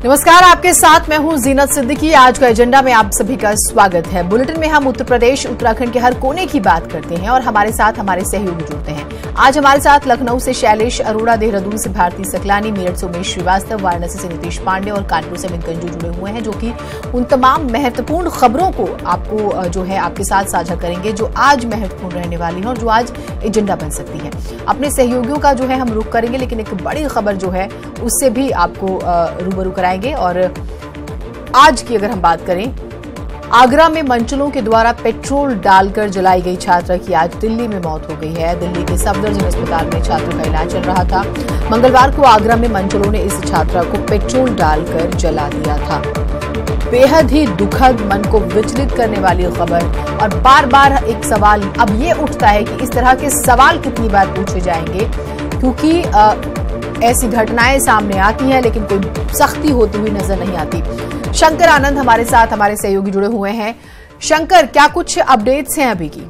नमस्कार, आपके साथ मैं हूं जीनत सिद्दीकी। आज का एजेंडा में आप सभी का स्वागत है। बुलेटिन में हम उत्तर प्रदेश, उत्तराखंड के हर कोने की बात करते हैं और हमारे साथ हमारे सहयोगी जुड़ते हैं। आज हमारे साथ लखनऊ से शैलेश अरोड़ा, देहरादून से भारती सकलानी, मेरठ से उमेश श्रीवास्तव, वाराणसी से नीतीश पांडे और कानपुर से अमित गंजू जुड़े हुए हैं, जो कि उन तमाम महत्वपूर्ण खबरों को आपको जो है आपके साथ साझा करेंगे जो आज महत्वपूर्ण रहने वाली है और जो आज एजेंडा बन सकती है। अपने सहयोगियों का जो है हम रुख करेंगे, लेकिन एक बड़ी खबर जो है उससे भी आपको रूबरू कराएंगे। और आज की अगर हम बात करें, आगरा में मंचलों के द्वारा पेट्रोल डालकर जलाई गई छात्रा की आज दिल्ली में मौत हो गई है। दिल्ली के सफदरजंग अस्पताल में छात्रा का इलाज चल रहा था। मंगलवार को आगरा में मंचलों ने इस छात्रा को पेट्रोल डालकर जला दिया था। बेहद ही दुखद, मन को विचलित करने वाली खबर। और बार बार एक सवाल अब ये उठता है कि इस तरह के सवाल कितनी बार पूछे जाएंगे, क्योंकि ऐसी घटनाएं सामने आती हैं लेकिन कोई सख्ती होती हुई नजर नहीं आती। शंकर आनंद हमारे साथ, हमारे सहयोगी जुड़े हुए हैं। शंकर, क्या कुछ अपडेट्स हैं अभी की?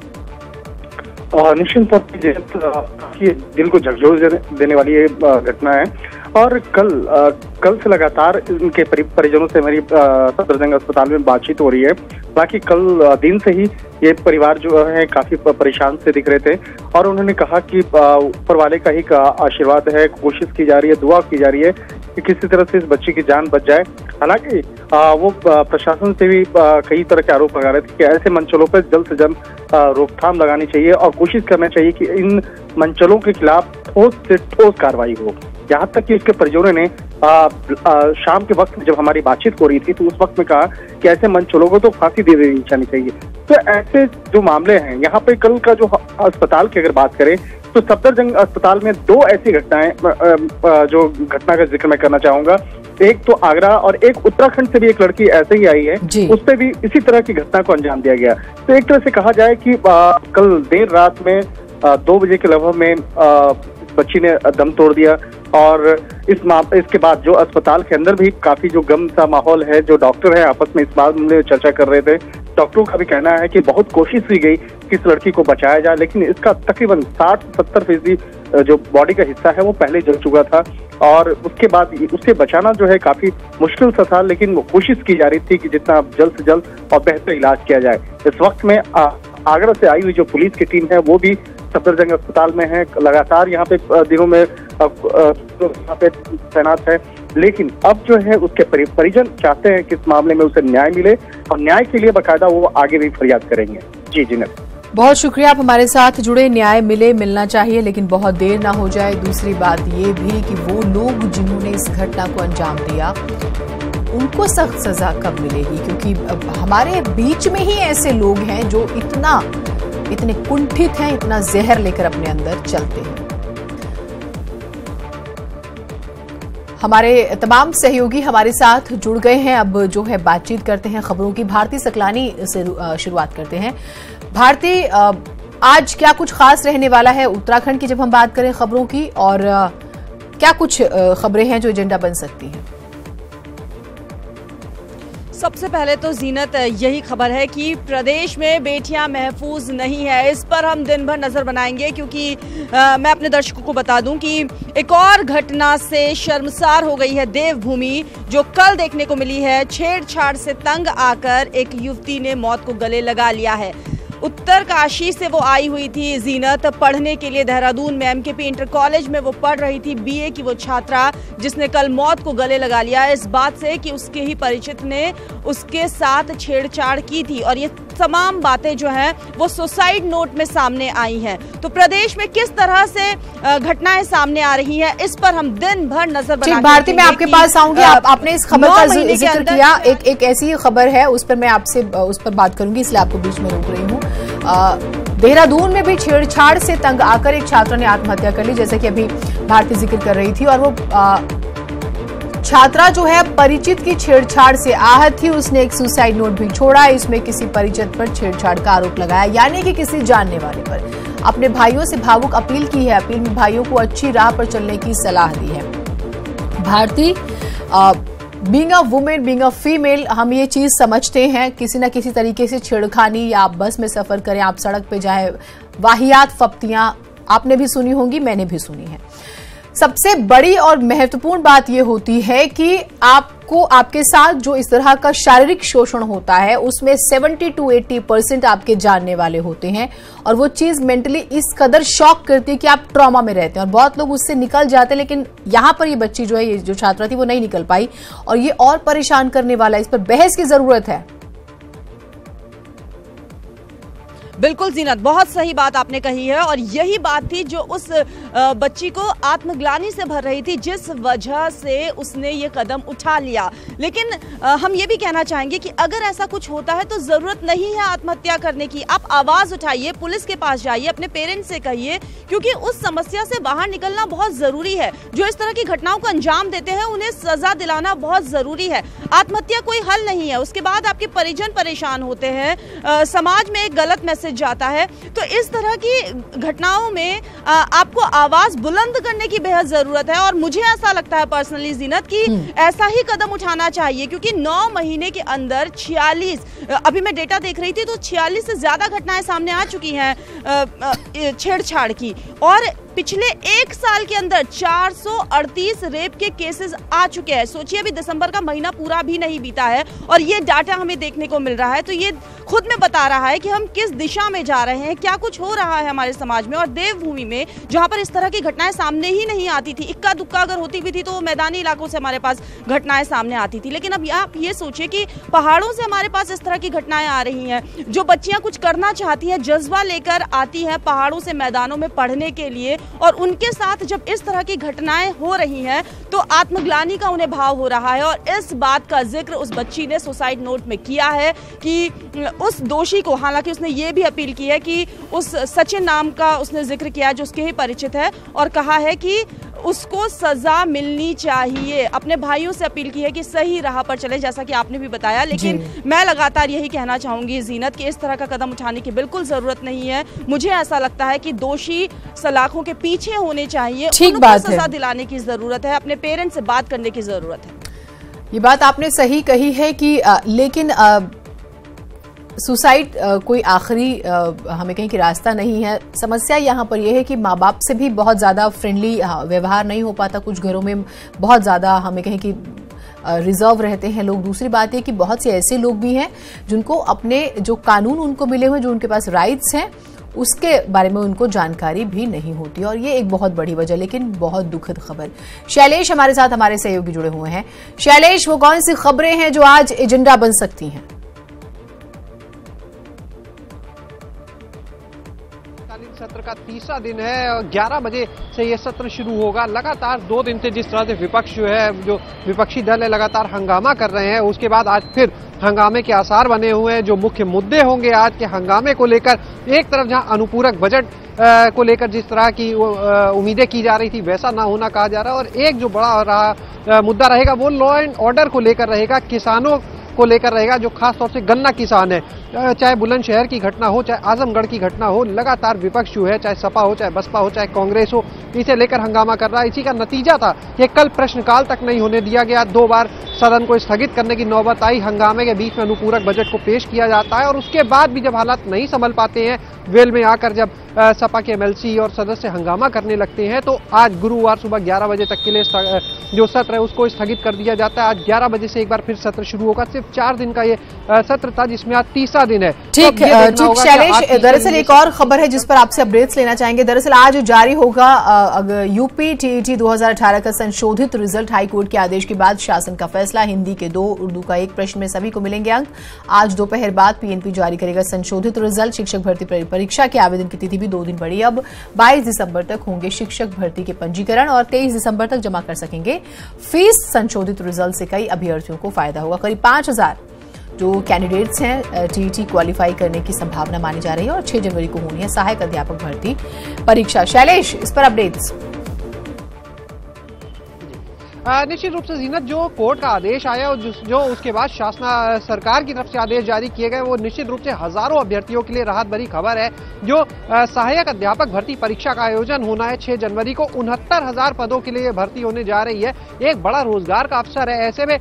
निश्चित तौर पर दिल को झकझोर देने वाली ये घटना है और कल से लगातार इनके परिजनों से मेरी सफदरजंग अस्पताल में बातचीत हो रही है। बाकी कल दिन से ही ये परिवार जो है काफी परेशान से दिख रहे थे और उन्होंने कहा कि ऊपर वाले का ही आशीर्वाद है, कोशिश की जा रही है, दुआ की जा रही है कि किसी तरह से इस बच्चे की जान बच जाए। हालांकि वो प्रशासन से भी कई तरह के आरोप लगा रहे थे कि ऐसे मंचलों पर जल्द से जल्द रोकथाम लगानी चाहिए और कोशिश करना चाहिए कि इन मंचलों के खिलाफ ठोस से ठोस कार्रवाई हो। यहाँ तक कि उसके परिजनों ने शाम के वक्त जब हमारी बातचीत हो रही थी तो उस वक्त में कहा कि ऐसे मंचलों को तो फांसी दे देनी चाहिए। तो ऐसे जो मामले हैं यहाँ पे, कल का जो अस्पताल की अगर बात करें तो सफदरजंग अस्पताल में दो ऐसी घटनाएं जो घटना का जिक्र मैं करना चाहूंगा। एक तो आगरा और एक उत्तराखंड से भी एक लड़की ऐसे ही आई है, उस पर भी इसी तरह की घटना को अंजाम दिया गया। तो एक तरह से कहा जाए कि कल देर रात में 2 बजे के लगभग में बच्ची ने दम तोड़ दिया और इसके बाद जो अस्पताल के अंदर भी काफी जो गम सा माहौल है, जो डॉक्टर है आपस में इस बात में चर्चा कर रहे थे। डॉक्टरों का भी कहना है कि बहुत कोशिश की गई कि इस लड़की को बचाया जाए, लेकिन इसका तकरीबन 60-70% जो बॉडी का हिस्सा है वो पहले जल चुका था और उसके बाद उसे बचाना जो है काफी मुश्किल सा था, लेकिन कोशिश की जा रही थी कि जितना जल्द से जल्द और बेहतर इलाज किया जाए। इस वक्त में आगरा से आई हुई जो पुलिस की टीम है वो भी सफदरजंग अस्पताल में है, लगातार यहाँ पे दिनों में यहाँ पे तैनात है। लेकिन अब जो है उसके परिजन चाहते हैं कि इस मामले में उसे न्याय मिले और न्याय के लिए बाकायदा वो आगे भी फरियाद करेंगे। जी जीनत, बहुत शुक्रिया आप हमारे साथ जुड़े। न्याय मिलना चाहिए लेकिन बहुत देर ना हो जाए। दूसरी बात ये भी कि वो लोग जिन्होंने इस घटना को अंजाम दिया उनको सख्त सजा कब मिलेगी, क्योंकि हमारे बीच में ही ऐसे लोग हैं जो इतने कुंठित हैं, इतना जहर लेकर अपने अंदर चलते हैं। हमारे तमाम सहयोगी हमारे साथ जुड़ गए हैं। अब जो है बातचीत करते हैं खबरों की। भारती सकलानी से शुरुआत करते हैं। भारती, आज क्या कुछ खास रहने वाला है उत्तराखंड की जब हम बात करें खबरों की, और क्या कुछ खबरें हैं जो एजेंडा बन सकती हैं? सबसे पहले तो जीनत यही खबर है कि प्रदेश में बेटियां महफूज नहीं है। इस पर हम दिन भर नजर बनाएंगे, क्योंकि मैं अपने दर्शकों को बता दूं कि एक और घटना से शर्मसार हो गई है देवभूमि, जो कल देखने को मिली है। छेड़छाड़ से तंग आकर एक युवती ने मौत को गले लगा लिया है। उत्तरकाशी से वो आई हुई थी जीनत पढ़ने के लिए देहरादून में, एमकेपी इंटर कॉलेज में वो पढ़ रही थी, बीए की वो छात्रा जिसने कल मौत को गले लगा लिया इस बात से कि उसके ही परिचित ने उसके साथ छेड़छाड़ की थी। और ये तमाम बातें जो हैं वो सुसाइड नोट में सामने आई हैं। तो प्रदेश में किस तरह से घटनाएं सामने आ रही हैं, इस पर हम दिन भर नजर बनाएंगे। भारती, मैं आपके पास आऊंगी। आपने इस खबर का जिक्र किया, एक ऐसी खबर है उस पर मैं आपसे उस पर बात करूंगी, इसलिए आपको बीच में रोक रही हूँ। देहरादून में भी छेड़छाड़ से तंग आकर एक छात्रा ने आत्महत्या कर ली, जैसे कि अभी भारती जिक्र कर रही थी। और वो छात्रा जो है परिचित की छेड़छाड़ से आहत थी, उसने एक सुसाइड नोट भी छोड़ा। इसमें किसी परिचित पर छेड़छाड़ का आरोप लगाया, यानी कि किसी जानने वाले पर। अपने भाइयों से भावुक अपील की है। अपील में भाइयों को अच्छी राह पर चलने की सलाह दी है। Bharti, being a women, being a female, हम ये चीज समझते हैं किसी न किसी तरीके से छेड़खानी, या आप बस में सफर करें, आप सड़क पे जाए, वाहियात फप्तियां आपने भी सुनी होंगी, मैंने भी सुनी है। सबसे बड़ी और महत्वपूर्ण बात यह होती है कि आपको आपके साथ जो इस तरह का शारीरिक शोषण होता है उसमें 70 to 80% आपके जानने वाले होते हैं और वो चीज मेंटली इस कदर शॉक करती है कि आप ट्रॉमा में रहते हैं और बहुत लोग उससे निकल जाते हैं। लेकिन यहां पर ये बच्ची जो है, ये जो छात्रा थी, वो नहीं निकल पाई और ये और परेशान करने वाला है। इस पर बहस की जरूरत है। बिल्कुल जीनत, बहुत सही बात आपने कही है और यही बात थी जो उस बच्ची को आत्मग्लानि से भर रही थी, जिस वजह से उसने ये कदम उठा लिया। लेकिन हम ये भी कहना चाहेंगे कि अगर ऐसा कुछ होता है तो जरूरत नहीं है आत्महत्या करने की। आप आवाज उठाइए, पुलिस के पास जाइए, अपने पेरेंट्स से कहिए, क्योंकि उस समस्या से बाहर निकलना बहुत जरूरी है। जो इस तरह की घटनाओं को अंजाम देते हैं उन्हें सजा दिलाना बहुत जरूरी है। आत्महत्या कोई हल नहीं है। उसके बाद आपके परिजन परेशान होते हैं, समाज में एक गलत मैसेज जाता है। तो इस तरह की घटनाओं में आपको आवाज बुलंद करने की बेहद जरूरत है और मुझे ऐसा लगता है पर्सनली जीनत कि ऐसा ही कदम उठाना चाहिए, क्योंकि 9 महीने के अंदर 46, अभी मैं डेटा देख रही थी तो 46 से ज्यादा घटनाएं सामने आ चुकी हैं छेड़छाड़ की और पिछले 1 साल के अंदर 438 रेप के केसेस आ चुके हैं। सोचिए अभी दिसंबर का महीना पूरा भी नहीं बीता है और ये डाटा हमें देखने को मिल रहा है। तो ये खुद में बता रहा है कि हम किस दिशा में जा रहे हैं, क्या कुछ हो रहा है हमारे समाज में। और देवभूमि में जहां पर इस तरह की घटनाएं सामने ही नहीं आती थी, इक्का दुक्का अगर होती भी थी तो मैदानी इलाकों से हमारे पास घटनाएं सामने आती थी। लेकिन अब आप ये सोचिए कि पहाड़ों से हमारे पास इस तरह की घटनाएं आ रही हैं। जो बच्चियां कुछ करना चाहती हैं, जज्बा लेकर आती हैं पहाड़ों से मैदानों में पढ़ने के लिए, और उनके साथ जब इस तरह की घटनाएं हो रही हैं तो आत्मग्लानि का उन्हें भाव हो रहा है। और इस बात का जिक्र उस बच्ची ने सुसाइड नोट में किया है कि उस दोषी को, हालांकि उसने ये भी अपील की है कि उस सचिन नाम का उसने जिक्र किया जो उसके ही परिचित है, और कहा है कि उसको सजा मिलनी चाहिए। अपने भाइयों से अपील की है कि सही राह पर चले, जैसा कि आपने भी बताया। लेकिन मैं लगातार यही कहना चाहूंगी जीनत कि इस तरह का कदम उठाने की बिल्कुल जरूरत नहीं है। मुझे ऐसा लगता है कि दोषी सलाखों के पीछे होने चाहिए, उनको सजा दिलाने की जरूरत है, अपने पेरेंट्स से बात करने की जरूरत है। ये बात आपने सही कही है कि लेकिन सुसाइड कोई आखिरी हमें कहीं कि रास्ता नहीं है। समस्या यहाँ पर यह है कि माँ बाप से भी बहुत ज़्यादा फ्रेंडली व्यवहार नहीं हो पाता। कुछ घरों में बहुत ज़्यादा हमें कहीं कि रिजर्व रहते हैं लोग। दूसरी बात यह कि बहुत से ऐसे लोग भी हैं जिनको अपने जो कानून उनको मिले हुए, जो उनके पास राइट्स हैं, उसके बारे में उनको जानकारी भी नहीं होती और ये एक बहुत बड़ी वजह। लेकिन बहुत दुखद खबर। शैलेश हमारे साथ, हमारे सहयोगी जुड़े हुए हैं। शैलेश, वो कौन सी खबरें हैं जो आज एजेंडा बन सकती हैं? सत्र का तीसरा दिन है और 11 बजे से ये सत्र शुरू होगा। लगातार 2 दिन से जिस तरह से विपक्ष जो है, जो विपक्षी दल है, लगातार हंगामा कर रहे हैं, उसके बाद आज फिर हंगामे के आसार बने हुए हैं। जो मुख्य मुद्दे होंगे आज के हंगामे को लेकर, एक तरफ जहां अनुपूरक बजट को लेकर जिस तरह की उम्मीदें की जा रही थी वैसा ना होना कहा जा रहा है, और एक जो बड़ा मुद्दा रहेगा वो लॉ एंड ऑर्डर को लेकर रहेगा, किसानों को लेकर रहेगा, जो खासतौर से गन्ना किसान है। चाहे बुलंदशहर की घटना हो, चाहे आजमगढ़ की घटना हो, लगातार विपक्ष जो है, चाहे सपा हो, चाहे बसपा हो, चाहे कांग्रेस हो, इसे लेकर हंगामा कर रहा है। इसी का नतीजा था कि कल प्रश्नकाल तक नहीं होने दिया गया। 2 बार सदन को स्थगित करने की नौबत आई। हंगामे के बीच में अनुपूरक बजट को पेश किया जाता है और उसके बाद भी जब हालात नहीं संभल पाते हैं, वेल में आकर जब सपा के एमएलसी और सदस्य हंगामा करने लगते हैं, तो आज गुरुवार सुबह 11 बजे तक के लिए जो सत्र है उसको स्थगित कर दिया जाता है। आज 11 बजे से एक बार फिर सत्र शुरू होगा। सिर्फ 4 दिन का ये सत्र था, जिसमें आज तीसरा दिन है। ठीक शैलेश, दरअसल एक और खबर है जिस पर आपसे अपडेट्स लेना चाहेंगे। दरअसल आज जारी होगा यूपी टीईटी 2018 का संशोधित रिजल्ट। हाईकोर्ट के आदेश के बाद शासन का फैसला। हिंदी के 2, उर्दू का 1 प्रश्न में सभी को मिलेंगे अंक। आज दोपहर बाद पीएनपी जारी करेगा संशोधित रिजल्ट। शिक्षक भर्ती परीक्षा के आवेदन की तिथि भी 2 दिन बढ़ी। अब 22 दिसंबर तक होंगे शिक्षक भर्ती के पंजीकरण और 23 दिसंबर तक जमा कर सकेंगे फीस। संशोधित रिजल्ट से कई अभ्यर्थियों को फायदा होगा। करीब 5000 जो कैंडिडेट्स हैं टीईटी क्वालिफाई करने की संभावना मानी जा रही है और 6 जनवरी को होनी है सहायक अध्यापक भर्ती परीक्षा। शैलेश, इस पर अपडेट्स। निश्चित रूप से जीनत, जो कोर्ट का आदेश आया और जो उसके बाद शासन सरकार की तरफ से आदेश जारी किए गए, वो निश्चित रूप से हजारों अभ्यर्थियों के लिए राहत भरी खबर है। जो सहायक अध्यापक भर्ती परीक्षा का आयोजन होना है 6 जनवरी को, 69,000 पदों के लिए भर्ती होने जा रही है। एक बड़ा रोजगार का अवसर है। ऐसे में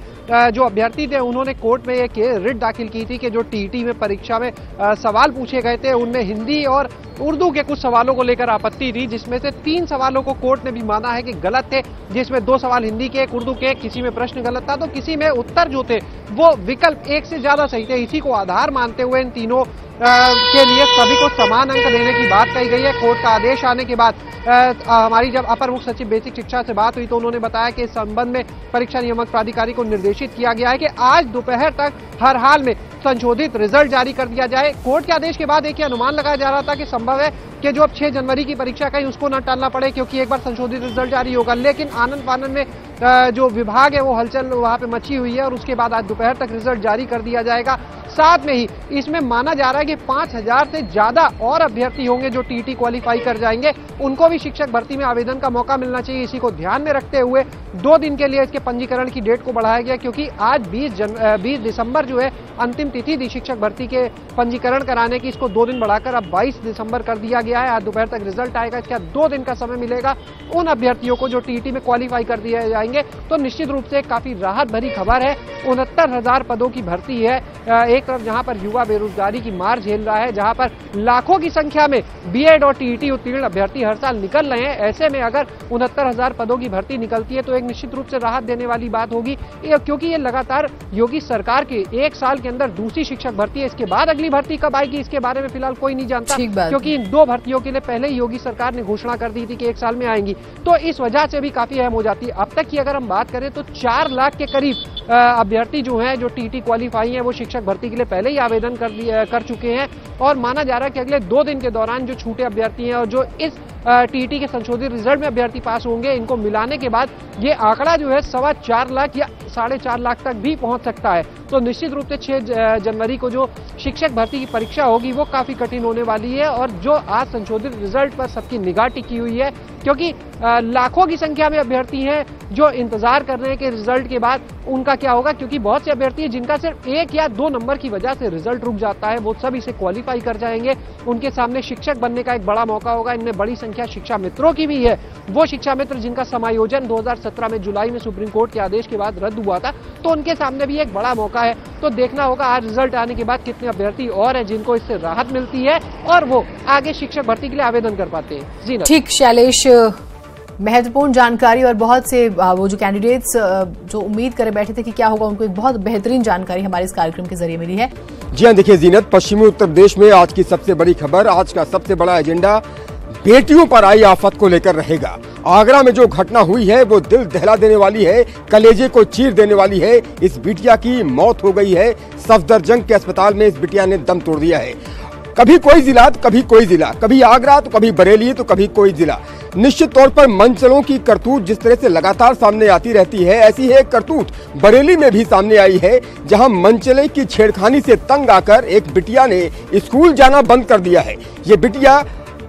जो अभ्यर्थी थे उन्होंने कोर्ट में एक रिट दाखिल की थी कि जो टीईटी में परीक्षा में सवाल पूछे गए थे उनमें हिंदी और उर्दू के कुछ सवालों को लेकर आपत्ति थी, जिसमें से 3 सवालों को कोर्ट ने भी माना है कि गलत थे, जिसमें 2 सवाल हिंदी के, 1 उर्दू के, किसी में प्रश्न गलत था तो किसी में उत्तर जो थे वो विकल्प 1 से ज्यादा सही थे। इसी को आधार मानते हुए इन तीनों के लिए सभी को समान अंक देने की बात कही गई है। कोर्ट का आदेश आने के बाद हमारी जब अपर मुख्य सचिव बेसिक शिक्षा से बात हुई तो उन्होंने बताया कि इस संबंध में परीक्षा नियामक प्राधिकारी को निर्देशित किया गया है कि आज दोपहर तक हर हाल में संशोधित रिजल्ट जारी कर दिया जाए। कोर्ट के आदेश के बाद एक ही अनुमान लगाया जा रहा था कि संभव है कि जो अब 6 जनवरी की परीक्षा कहीं उसको न टालना पड़े, क्योंकि एक बार संशोधित रिजल्ट जारी होगा। लेकिन आनंद फानन में जो विभाग है वो हलचल वहां पे मची हुई है और उसके बाद आज दोपहर तक रिजल्ट जारी कर दिया जाएगा। साथ में ही इसमें माना जा रहा है कि 5000 से ज्यादा और अभ्यर्थी होंगे जो टीईटी क्वालिफाई कर जाएंगे, उनको भी शिक्षक भर्ती में आवेदन का मौका मिलना चाहिए। इसी को ध्यान में रखते हुए 2 दिन के लिए इसके पंजीकरण की डेट को बढ़ाया गया, क्योंकि आज 20 दिसंबर जो है अंतिम तिथि थी शिक्षक भर्ती के पंजीकरण कराने की। इसको 2 दिन बढ़ाकर अब 22 दिसंबर कर दिया गया है। आज दोपहर तक रिजल्ट आएगा, इसके बाद 2 दिन का समय मिलेगा उन अभ्यर्थियों को जो टीईटी में क्वालिफाई कर दिए जाएंगे। तो निश्चित रूप से काफी राहत भरी खबर है। 69,000 पदों की भर्ती है। एक तरफ जहां पर युवा बेरोजगारी की मार झेल रहा है, जहां पर लाखों की संख्या में बीएड और टीईटी उत्तीर्ण अभ्यर्थी हर साल निकल रहे हैं, ऐसे में अगर 69,000 पदों की भर्ती निकलती है तो एक निश्चित रूप से राहत देने वाली बात होगी, क्योंकि ये लगातार योगी सरकार के 1 साल के अंदर दूसरी शिक्षक भर्ती है। इसके बाद अगली भर्ती कब आएगी इसके बारे में फिलहाल कोई नहीं जानता, क्योंकि इन 2 भर्तियों के लिए पहले ही योगी सरकार ने घोषणा कर दी थी कि 1 साल में आएंगी, तो इस वजह से भी काफी अहम हो जाती है। अब तक की अगर हम बात करें तो 4 लाख के करीब अभ्यर्थी जो हैं जो टीईटी क्वालिफाई हैं वो शिक्षक भर्ती के लिए पहले ही आवेदन कर चुके हैं और माना जा रहा है कि अगले 2 दिन के दौरान जो छूटे अभ्यर्थी हैं और जो इस टीईटी के संशोधित रिजल्ट में अभ्यर्थी पास होंगे, इनको मिलाने के बाद ये आंकड़ा जो है 4.25 लाख या 4.5 लाख तक भी पहुंच सकता है। तो निश्चित रूप से 6 जनवरी को जो शिक्षक भर्ती की परीक्षा होगी वो काफी कठिन होने वाली है और जो आज संशोधित रिजल्ट पर सबकी निगाह टिकी हुई है, क्योंकि लाखों की संख्या में अभ्यर्थी हैं जो इंतजार कर रहे हैं कि रिजल्ट के बाद उनका क्या होगा, क्योंकि बहुत से अभ्यर्थी हैं जिनका सिर्फ 1 या 2 नंबर की वजह से रिजल्ट रुक जाता है, वो सब इसे क्वालिफाई कर जाएंगे। उनके सामने शिक्षक बनने का एक बड़ा मौका होगा। इनमें बड़ी संख्या शिक्षा मित्रों की भी है, वो शिक्षा मित्र जिनका समायोजन 2017 में जुलाई में सुप्रीम कोर्ट के आदेश के बाद रद्द हुआ था, तो उनके सामने भी एक बड़ा मौका है। तो देखना होगा आज रिजल्ट आने के बाद कितने अभ्यर्थी और हैं जिनको इससे राहत मिलती है और वो आगे शिक्षक भर्ती के लिए आवेदन कर पाते हैं। जी ठीक शैलेश, महत्वपूर्ण जानकारी और बहुत से वो जो कैंडिडेट्स जो उम्मीद करे बैठे थे कि क्या होगा, उनको एक बहुत बेहतरीन जानकारी हमारे इस कार्यक्रम के जरिए मिली है। जी हाँ, देखिए जीनत, पश्चिमी उत्तर प्रदेश में आज की सबसे बड़ी खबर, आज का सबसे बड़ा एजेंडा बेटियों पर आई आफत को लेकर रहेगा। आगरा में जो घटना हुई है वो दिल दहला देने वाली है, कलेजे को चीर देने वाली है। इस बिटिया की मौत हो गई है। सफदरजंग के अस्पताल में इस बिटिया ने दम तोड़ दिया है। कभी कोई जिला तो कभी कोई जिला, कभी आगरा तो कभी बरेली तो कभी कोई जिला। निश्चित तौर पर मंचलों की करतूत जिस तरह से लगातार सामने आती रहती है, ऐसी है एक करतूत बरेली में भी सामने आई है, जहां मंचले की छेड़खानी से तंग आकर एक बिटिया ने स्कूल जाना बंद कर दिया है। ये बिटिया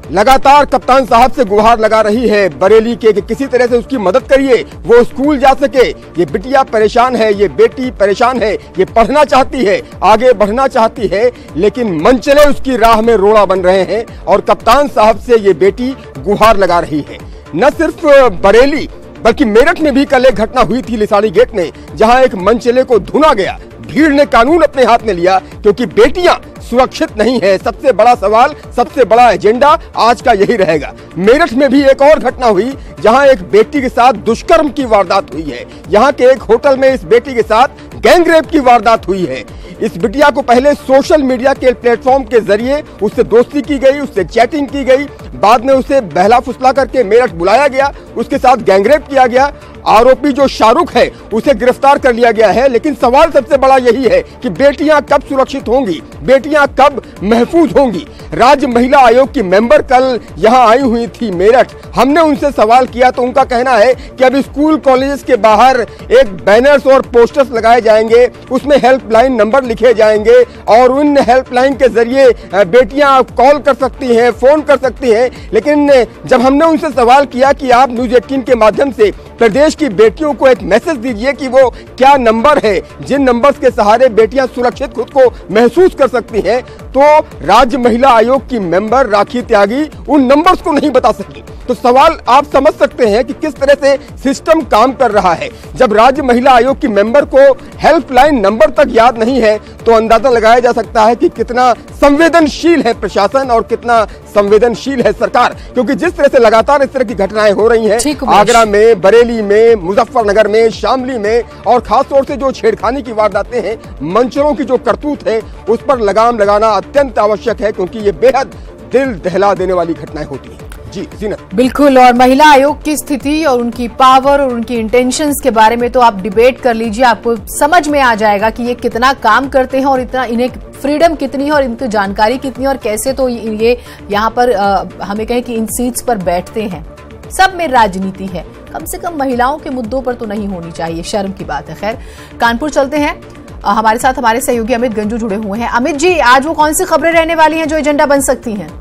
लगातार कप्तान साहब से गुहार लगा रही है बरेली के कि किसी तरह से उसकी मदद करिए, वो स्कूल जा सके। ये बिटिया परेशान है, ये बेटी परेशान है, ये पढ़ना चाहती है, आगे बढ़ना चाहती है, लेकिन मंचले उसकी राह में रोड़ा बन रहे हैं और कप्तान साहब से ये बेटी गुहार लगा रही है। न सिर्फ बरेली बल्कि मेरठ में भी कल एक घटना हुई थी लिसाड़ी गेट में, जहां एक मंचले को धुना गया। भीड़ ने कानून अपने हाथ में लिया क्योंकि बेटियां सुरक्षित नहीं है। सबसे बड़ा सवाल, सबसे बड़ा एजेंडा आज का यही रहेगा। मेरठ में भी एक और घटना हुई जहां एक बेटी के साथ दुष्कर्म की वारदात हुई है। यहां के एक होटल में इस बेटी के साथ गैंगरेप की वारदात हुई है। इस बिटिया को पहले सोशल मीडिया के प्लेटफॉर्म के जरिए उससे दोस्ती की गई, उससे चैटिंग की गई, बाद में उसे बहला फुसला करके मेरठ बुलाया गया, उसके साथ गैंगरेप किया गया। आरोपी जो शाहरुख है उसे गिरफ्तार कर लिया गया है, लेकिन सवाल सबसे बड़ा यही है कि बेटियां कब सुरक्षित होंगी, बेटियां कब महफूज होंगी। राज्य महिला आयोग की मेंबर कल यहां आई हुई थी मेरठ। हमने उनसे सवाल किया तो उनका कहना है कि अब स्कूल कॉलेजेस के बाहर एक बैनर्स और पोस्टर्स लगाए जाएंगे, उसमें हेल्पलाइन नंबर लिखे जाएंगे और उन हेल्पलाइन के जरिए बेटियां कॉल कर सकती हैं, फोन कर सकती हैं। लेकिन जब हमने उनसे सवाल किया कि आप न्यूज़ 18 के माध्यम से प्रदेश की बेटियों को एक मैसेज दीजिए कि वो क्या नंबर है जिन नंबर्स के सहारे बेटियां सुरक्षित खुद को महसूस कर सकती हैं, तो राज्य महिला आयोग की मेंबर राखी त्यागी उन नंबर्स को नहीं बता सकी। तो सवाल आप समझ सकते हैं कि किस तरह से सिस्टम काम कर रहा है। जब राज्य महिला आयोग की मेंबर को हेल्पलाइन नंबर तक याद नहीं है तो अंदाजा लगाया जा सकता है कि कितना संवेदनशील है प्रशासन और कितना संवेदनशील है सरकार, क्योंकि जिस तरह से लगातार इस तरह की घटनाएं हो रही हैं आगरा में, बरेली में, मुजफ्फरनगर में, शामली में, और खासतौर से जो छेड़खानी की वारदातें हैं, मंचरों की जो करतूत है, उस पर लगाम लगाना अत्यंत आवश्यक है, क्योंकि ये बेहद दिल दहला देने वाली घटनाएं होती हैं। जी जीनत, बिल्कुल। और महिला आयोग की स्थिति और उनकी पावर और उनकी इंटेंशंस के बारे में तो आप डिबेट कर लीजिए, आपको समझ में आ जाएगा कि ये कितना काम करते हैं और इतना इन्हें फ्रीडम कितनी है और इनकी जानकारी कितनी है और कैसे तो ये यहाँ पर हमें कहें कि इन सीट्स पर बैठते हैं। सब में राजनीति है, कम से कम महिलाओं के मुद्दों पर तो नहीं होनी चाहिए, शर्म की बात है। खैर, कानपुर चलते हैं, हमारे साथ हमारे सहयोगी अमित गंजू जुड़े हुए हैं। अमित जी, आज वो कौन सी खबरें रहने वाली हैं जो एजेंडा बन सकती हैं?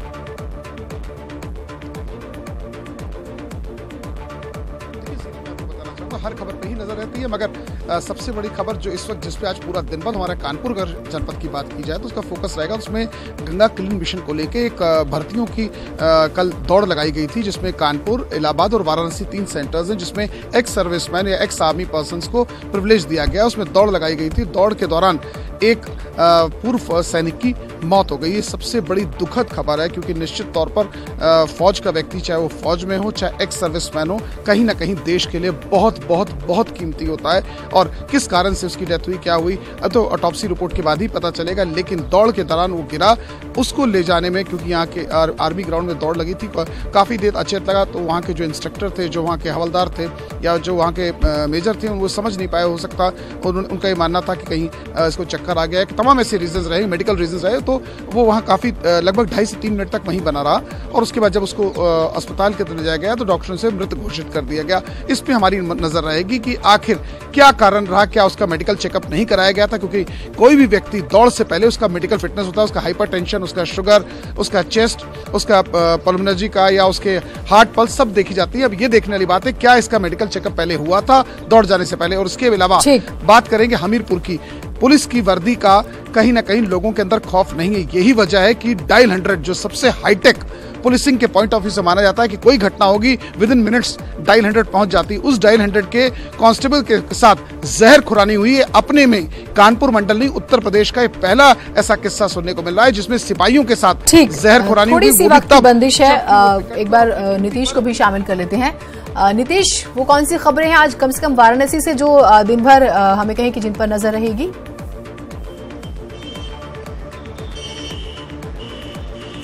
हर खबर पे ही नजर रहती है, मगर सबसे बड़ी खबर जो इस वक्त जिस पे आज पूरा दिन भर हमारे कानपुर जनपद की बात की जाए तो उसका फोकस रहेगा, उसमें गंगा क्लीन मिशन को लेके एक भर्तियों की कल दौड़ लगाई गई थी, जिसमें कानपुर, इलाहाबाद और वाराणसी 3 सेंटर्स हैं जिसमें एक्स सर्विसमैन या एक्स आर्मी पर्सन्स को प्रिविलेज दिया गया। उसमें दौड़ लगाई गई थी। दौड़ के दौरान एक पूर्व सैनिक की मौत हो गई। ये सबसे बड़ी दुखद खबर है, क्योंकि निश्चित तौर पर फौज का व्यक्ति, चाहे वो फौज में हो चाहे एक्स सर्विसमैन हो, कहीं ना कहीं देश के लिए बहुत बहुत बहुत कीमती होता है। और किस कारण से उसकी डेथ हुई, क्या हुई, तो ऑटोप्सी रिपोर्ट के बाद ही पता चलेगा। लेकिन दौड़ के दौरान वो गिरा, उसको ले जाने में, क्योंकि यहाँ के आर्मी ग्राउंड में दौड़ लगी थी, काफी देर अचेत लगा, तो वहाँ के जो इंस्ट्रक्टर थे, जो वहाँ के हवलदार थे या जो वहाँ के मेजर थे, वो समझ नहीं पाए, हो सकता उनका ये मानना था कि कहीं इसको चक्कर आ गया, तमाम ऐसे रीजंस रहे, मेडिकल रीजंस रहे, तो वो वहाँ काफी लगभग 2.5 से 3 मिनट तक वहीं बना रहा। और उसके बाद जब उसको अस्पताल के अंदर ले जाया गया तो डॉक्टरों से मृत घोषित कर दिया गया। इस पे हमारी नजर रहेगी कि आखिर क्या कारण रहा, क्या उसका मेडिकल चेकअप नहीं कराया गया था, क्योंकि कोई भी व्यक्ति दौड़ से पहले उसका मेडिकल फिटनेस होता है, उसका हाइपरटेंशन, उसका शुगर, उसका चेस्ट, उसका पल्मोनरी का या उसके हार्ट पल्स सब देखी जाती है। अब ये देखने वाली बात है क्या इसका मेडिकल चेकअप पहले हुआ था दौड़ जाने से पहले। और उसके अलावा बात करेंगे हमीरपुर की पुलिस की वर्दी का, कहीं ना कहीं लोगों के अंदर खौफ नहीं है। यही वजह है कि डायल 100 जो सबसे हाईटेक पुलिसिंग के पॉइंट ऑफ व्यू से माना जाता है कि कोई घटना होगी विद इन मिनट्स डायल 100 पहुंच जाती, उस डायल 100 के कांस्टेबल के साथ जहर खुरानी हुई है। अपने में कानपुर मंडल नहीं, उत्तर प्रदेश का पहला ऐसा किस्सा सुनने को मिल रहा है जिसमें सिपाहियों के साथ जहर खुरानी हुई। थोड़ी सी वक्त की बंदिश है, एक बार नीतीश को भी शामिल कर लेते हैं। नीतीश, वो कौन सी खबरें हैं आज कम से कम वाराणसी से जो दिन भर हमें कहें कि जिन पर नजर रहेगी?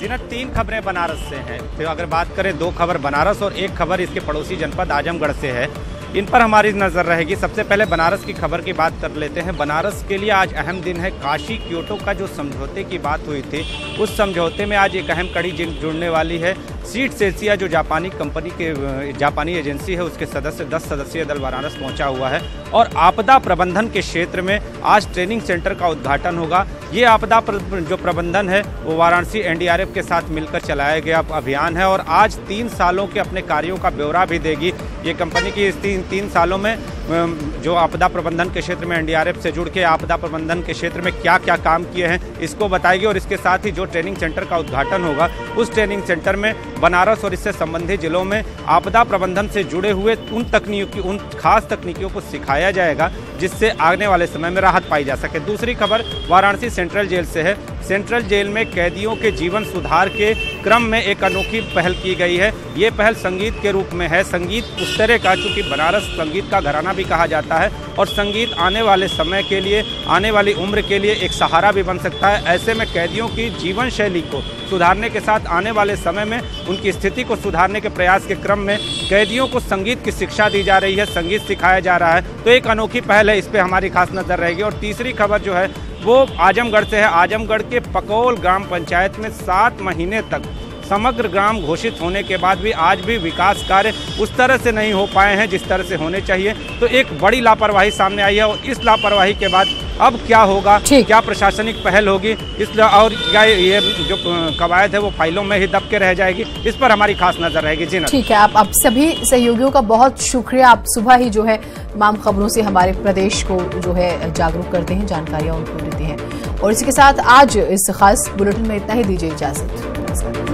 जीनत, 3 खबरें बनारस से हैं। तो अगर बात करें 2 खबर बनारस और 1 खबर इसके पड़ोसी जनपद आजमगढ़ से है, इन पर हमारी नज़र रहेगी। सबसे पहले बनारस की खबर की बात कर लेते हैं। बनारस के लिए आज अहम दिन है। काशी क्योटो का जो समझौते की बात हुई थी, उस समझौते में आज एक अहम कड़ी जुड़ने वाली है। सीड्स एशिया जो जापानी कंपनी के जापानी एजेंसी है, उसके 10 सदस्यीय दल वाराणसी पहुंचा हुआ है और आपदा प्रबंधन के क्षेत्र में आज ट्रेनिंग सेंटर का उद्घाटन होगा। ये आपदा जो प्रबंधन है वो वाराणसी एनडीआरएफ के साथ मिलकर चलाया गया अभियान है और आज 3 सालों के अपने कार्यों का ब्यौरा भी देगी। ये कंपनी की इस 3 सालों में जो आपदा प्रबंधन के क्षेत्र में एनडीआरएफ से जुड़ के आपदा प्रबंधन के क्षेत्र में क्या क्या काम किए हैं इसको बताएगी। और इसके साथ ही जो ट्रेनिंग सेंटर का उद्घाटन होगा, उस ट्रेनिंग सेंटर में बनारस और इससे संबंधित जिलों में आपदा प्रबंधन से जुड़े हुए उन खास तकनीकियों को सिखाया जाएगा जिससे आने वाले समय में राहत पाई जा सके। दूसरी खबर वाराणसी सेंट्रल जेल से है। सेंट्रल जेल में कैदियों के जीवन सुधार के क्रम में एक अनोखी पहल की गई है। ये पहल संगीत के रूप में है। संगीत उस तरह का, चूँकि बनारस संगीत का घराना भी कहा जाता है और संगीत आने वाले समय के लिए, आने वाली उम्र के लिए एक सहारा भी बन सकता है। ऐसे में कैदियों की जीवन शैली को सुधारने के साथ आने वाले समय में उनकी स्थिति को सुधारने के प्रयास के क्रम में कैदियों को संगीत की शिक्षा दी जा रही है, संगीत सिखाया जा रहा है। तो एक अनोखी पहल है, इस पर हमारी खास नज़र रहेगी। और तीसरी खबर जो है वो आजमगढ़ से है। आजमगढ़ के पकौल ग्राम पंचायत में 7 महीने तक समग्र ग्राम घोषित होने के बाद भी आज भी विकास कार्य उस तरह से नहीं हो पाए हैं जिस तरह से होने चाहिए। तो एक बड़ी लापरवाही सामने आई है और इस लापरवाही के बाद अब क्या होगा, क्या प्रशासनिक पहल होगी, और क्या ये जो कवायद है वो फाइलों में ही दब के रह जाएगी, इस पर हमारी खास नजर रहेगी। जी ठीक है, आप सभी सहयोगियों का बहुत शुक्रिया। आप सुबह ही जो है तमाम खबरों से हमारे प्रदेश को जो है जागरूक करते हैं, जानकारियां उनको देते हैं। और इसी के साथ आज इस खास बुलेटिन में इतना ही। दीजिए इजाजत। नमस्कार।